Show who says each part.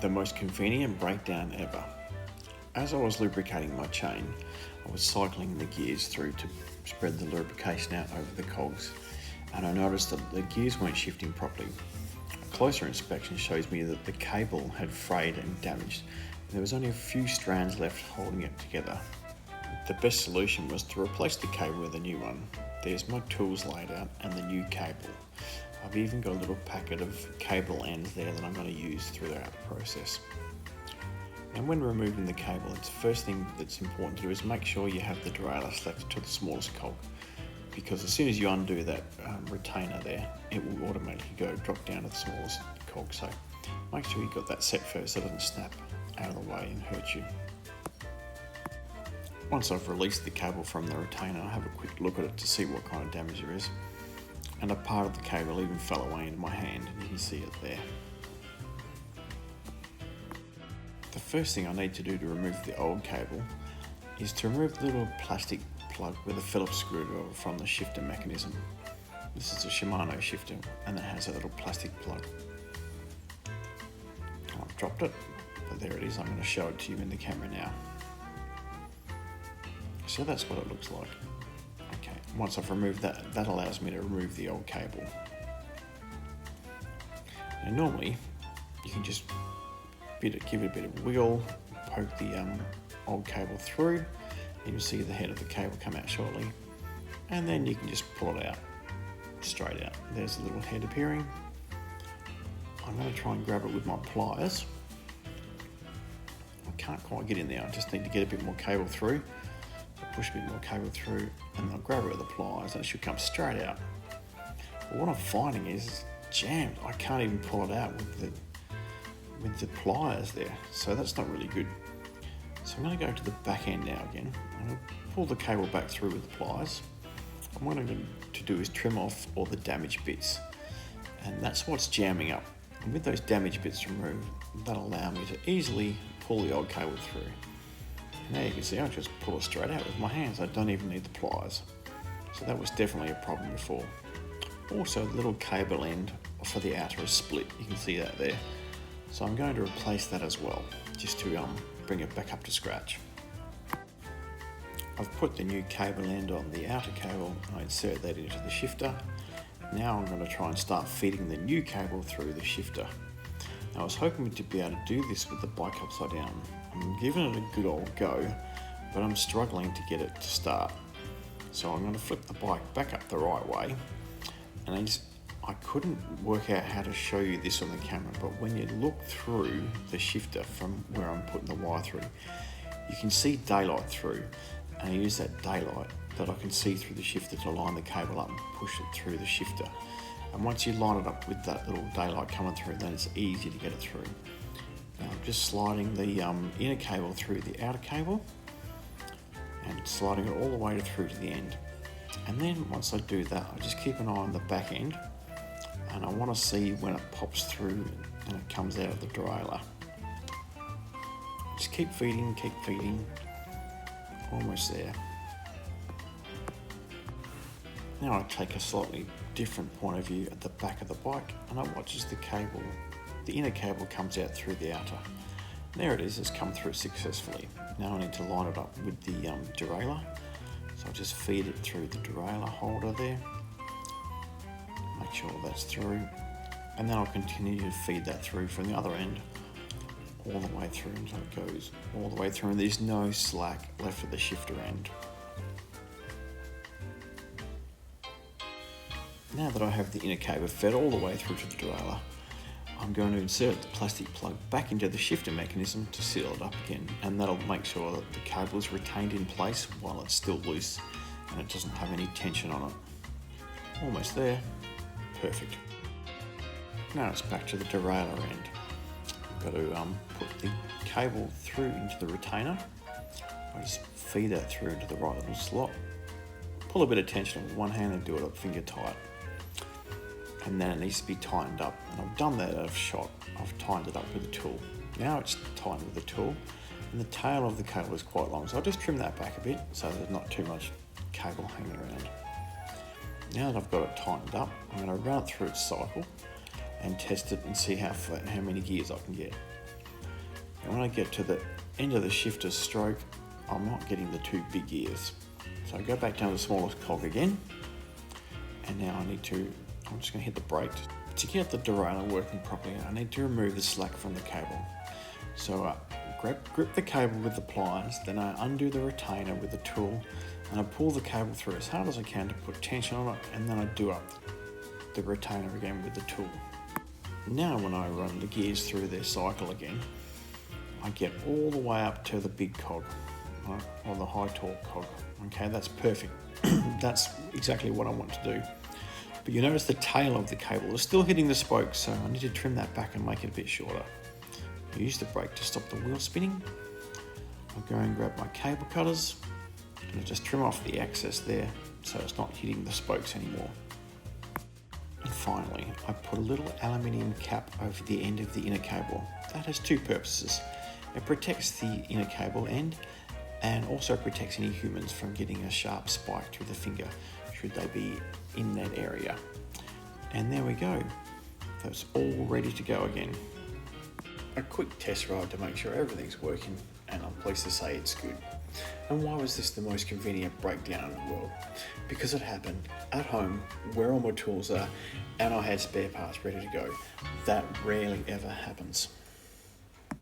Speaker 1: The most convenient breakdown ever. As I was lubricating my chain, I was cycling the gears through to spread the lubrication out over the cogs, and I noticed that the gears weren't shifting properly. A closer inspection shows me that the cable had frayed and damaged, and there was only a few strands left holding it together. The best solution was to replace the cable with a new one. There's my tools laid out and the new cable. I've even got a little packet of cable ends there that I'm going to use throughout the process. And when removing the cable, the first thing that's important to do is make sure you have the derailleur selected to the smallest cog, because as soon as you undo that retainer there, it will automatically drop down to the smallest cog. So make sure you've got that set first so it doesn't snap out of the way and hurt you. Once I've released the cable from the retainer, I have a quick look at it to see what kind of damage there is. And a part of the cable even fell away into my hand, and you can see it there. The first thing I need to do to remove the old cable is to remove the little plastic plug with a Phillips screwdriver from the shifter mechanism. This is a Shimano shifter, and it has a little plastic plug. I've dropped it, but there it is. I'm going to show it to you in the camera now. So that's what it looks like. Okay, once I've removed that, that allows me to remove the old cable. Now normally, you can just give it a bit of wiggle, poke the old cable through, and you'll see the head of the cable come out shortly, and then you can just pull it out, straight out. There's a little head appearing. I'm going to try and grab it with my pliers. I can't quite get in there, I just need to get a bit more cable through. Push a bit more cable through, and I'll grab it with the pliers and it should come straight out. But what I'm finding is it's jammed. I can't even pull it out with the pliers there, so that's not really good. So I'm going to go to the back end now again. I'm going to pull the cable back through with the pliers. And what I'm going to do is trim off all the damaged bits, and that's what's jamming up. And with those damaged bits removed, that'll allow me to easily pull the old cable through. And there you can see I just pull it straight out with my hands. I don't even need the pliers. So that was definitely a problem before. Also, the little cable end for the outer is split. You can see that there. So I'm going to replace that as well, just to bring it back up to scratch. I've put the new cable end on the outer cable. I insert that into the shifter. Now I'm going to try and start feeding the new cable through the shifter. Now, I was hoping to be able to do this with the bike upside down. I'm giving it a good old go, but I'm struggling to get it to start. So I'm going to flip the bike back up the right way, and I couldn't work out how to show you this on the camera, but when you look through the shifter from where I'm putting the wire through, you can see daylight through, and I use that daylight that I can see through the shifter to line the cable up and push it through the shifter. And once you line it up with that little daylight coming through, then it's easy to get it through. Now I'm just sliding the inner cable through the outer cable and sliding it all the way through to the end. And then once I do that, I just keep an eye on the back end, and I want to see when it pops through and it comes out of the derailleur. Just keep feeding, almost there. Now I take a slightly different point of view at the back of the bike, and I watch as the inner cable comes out through the outer. There it is, it's come through successfully. Now I need to line it up with the derailleur. So I'll just feed it through the derailleur holder there. Make sure that's through. And then I'll continue to feed that through from the other end all the way through until it goes all the way through, and there's no slack left at the shifter end. Now that I have the inner cable fed all the way through to the derailleur, I'm going to insert the plastic plug back into the shifter mechanism to seal it up again, and that'll make sure that the cable is retained in place while it's still loose and it doesn't have any tension on it. Almost there. Perfect. Now it's back to the derailleur end. I've got to put the cable through into the retainer. I just feed that through into the right little slot. Pull a bit of tension with one hand and do it up finger tight. And then it needs to be tightened up. And I've done that at a shot. I've tightened it up with a tool. Now it's tightened with a tool, and the tail of the cable is quite long. So I'll just trim that back a bit so there's not too much cable hanging around. Now that I've got it tightened up, I'm going to run it through its cycle and test it and see how many gears I can get. And when I get to the end of the shifter's stroke, I'm not getting the two big gears. So I go back down to the smallest cog again, and now I'm just going to hit the brake. To get the derailleur working properly, I need to remove the slack from the cable. So grip the cable with the pliers, then I undo the retainer with the tool, and I pull the cable through as hard as I can to put tension on it, and then I do up the retainer again with the tool. Now when I run the gears through their cycle again, I get all the way up to the big cog, right, or the high torque cog. Okay, that's perfect. That's exactly what I want to do. But you notice the tail of the cable is still hitting the spokes, so I need to trim that back and make it a bit shorter. I use the brake to stop the wheel spinning. I go and grab my cable cutters and I just trim off the excess there so it's not hitting the spokes anymore. And finally, I put a little aluminium cap over the end of the inner cable. That has two purposes. It protects the inner cable end and also protects any humans from getting a sharp spike through the finger should they be in that area. And there we go. That's all ready to go again. A quick test ride to make sure everything's working, and I'm pleased to say it's good. And why was this the most convenient breakdown in the world? Because it happened at home, where all my tools are, and I had spare parts ready to go. That rarely ever happens.